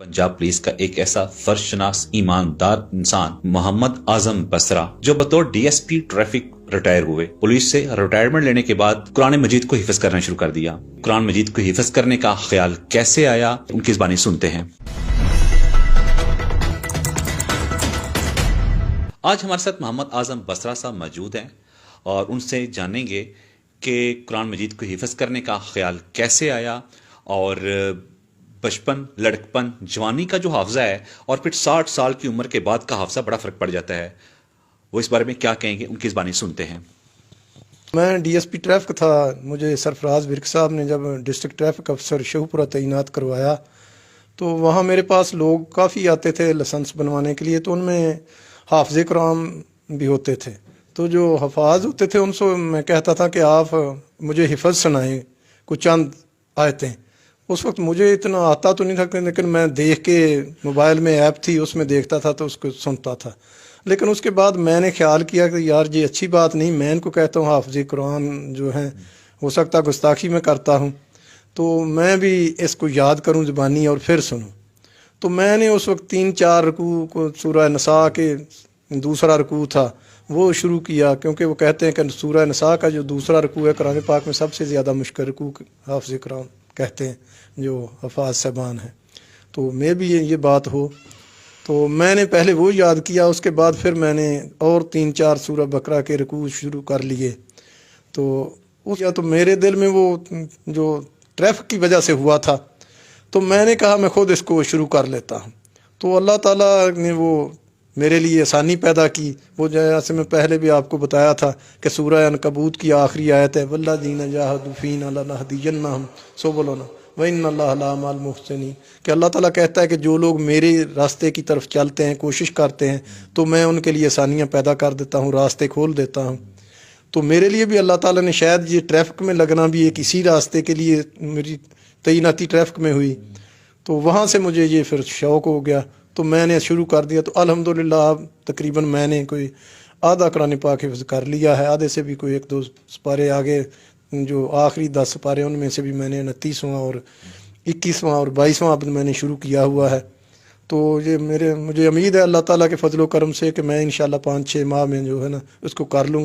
Punjab police का एक ऐसा फर्शनास ईमानदार इंसान मोहम्मद आजम बसरा जो बतौर डीएसपी ट्रैफिक रिटायर हुए, पुलिस से रिटायरमेंट लेने के बाद कुरान मजीद को हिफ्ज करना शुरू कर दिया। कुरान मजीद को हिफ्ज करने का ख्याल कैसे आया, उनकी ज़बानी सुनते हैं। आज हमारे साथ मोहम्मद आजम बसरा साहब मौजूद हैं और उनसे जानेंगे कि कुरान मजीद को हिफ्ज करने का ख्याल कैसे आया और बचपन, लड़कपन, जवानी का जो हाफजा है और फिर 60 साल की उम्र के बाद का हाफजा बड़ा फ़र्क पड़ जाता है। वो इस बारे में क्या कहेंगे, उनकी ज़बानी सुनते हैं। मैं डीएसपी ट्रैफिक था। मुझे सरफराज विर्क साहब ने जब डिस्ट्रिक्ट ट्रैफिक अफसर शहपुरा तैनात करवाया तो वहाँ मेरे पास लोग काफ़ी आते थे लाइसेंस बनवाने के लिए, तो उनमें हाफिज़ कुरान भी होते थे। तो जो हफाज होते थे उनसे मैं कहता था कि आप मुझे हिफ़्ज़ सुनाएं कुछ चंद आयतें। उस वक्त मुझे इतना आता तो नहीं था, लेकिन मैं देख के, मोबाइल में ऐप थी उसमें देखता था तो उसको सुनता था। लेकिन उसके बाद मैंने ख्याल किया कि यार ये अच्छी बात नहीं, मैं इनको कहता हूँ हाफिज़ कुरान जो हैं, हो सकता गुस्ताखी में करता हूँ, तो मैं भी इसको याद करूँ ज़बानी और फिर सुनूँ। तो मैंने उस वक्त 3-4 रकू को सूरह निसा के दूसरा रकू था वो शुरू किया, क्योंकि वो कहते हैं कि सूरह निसा का जो दूसरा रकू है कुरान पाक में सबसे ज़्यादा मुश्किल रकू हाफिज़ कुरान कहते हैं जो हफाज साहबान हैं। तो मैं भी ये बात हो तो मैंने पहले वो याद किया, उसके बाद फिर मैंने और 3-4 सूरह बकरा के रकू शुरू कर लिए। तो तो मेरे दिल में वो जो ट्रैफिक की वजह से हुआ था तो मैंने कहा मैं खुद इसको शुरू कर लेता हूँ। तो अल्लाह ताला ने वो मेरे लिए आसानी पैदा की। वो जैसे मैं पहले भी आपको बताया था कि सूरह अनकबूत की आखिरी आयत है, वल्लज़ीना जाहदू फ़ीना लनहदियन्नहुम सुबुलना व इन्नल्लाहा लअमल मुहसिनीन, कि अल्लाह ताला कहता है कि जो लोग मेरे रास्ते की तरफ चलते हैं, कोशिश करते हैं, तो मैं उनके लिए आसानियाँ पैदा कर देता हूँ, रास्ते खोल देता हूँ। तो मेरे लिए भी अल्लाह ताला ने शायद ये ट्रैफिक में लगना भी एक इसी रास्ते के लिए मेरी तैनाती ट्रैफिक में हुई, तो वहाँ से मुझे ये फिर शौक़ हो गया तो मैंने शुरू कर दिया। तो अल्हम्दुलिल्लाह अब तकरीबन मैंने कोई आधा कुरान पाक हिफ्ज़ कर लिया है, आधे से भी कोई 1-2 पारे आगे, जो आखिरी 10 पारे उनमें से भी मैंने 29वां और 21वां और 22वां अब मैंने शुरू किया हुआ है। तो ये मुझे उम्मीद है अल्लाह ताला के फजलो करम से कि मैं इंशाल्लाह 5-6 माह में जो है ना उसको कर लूँगा।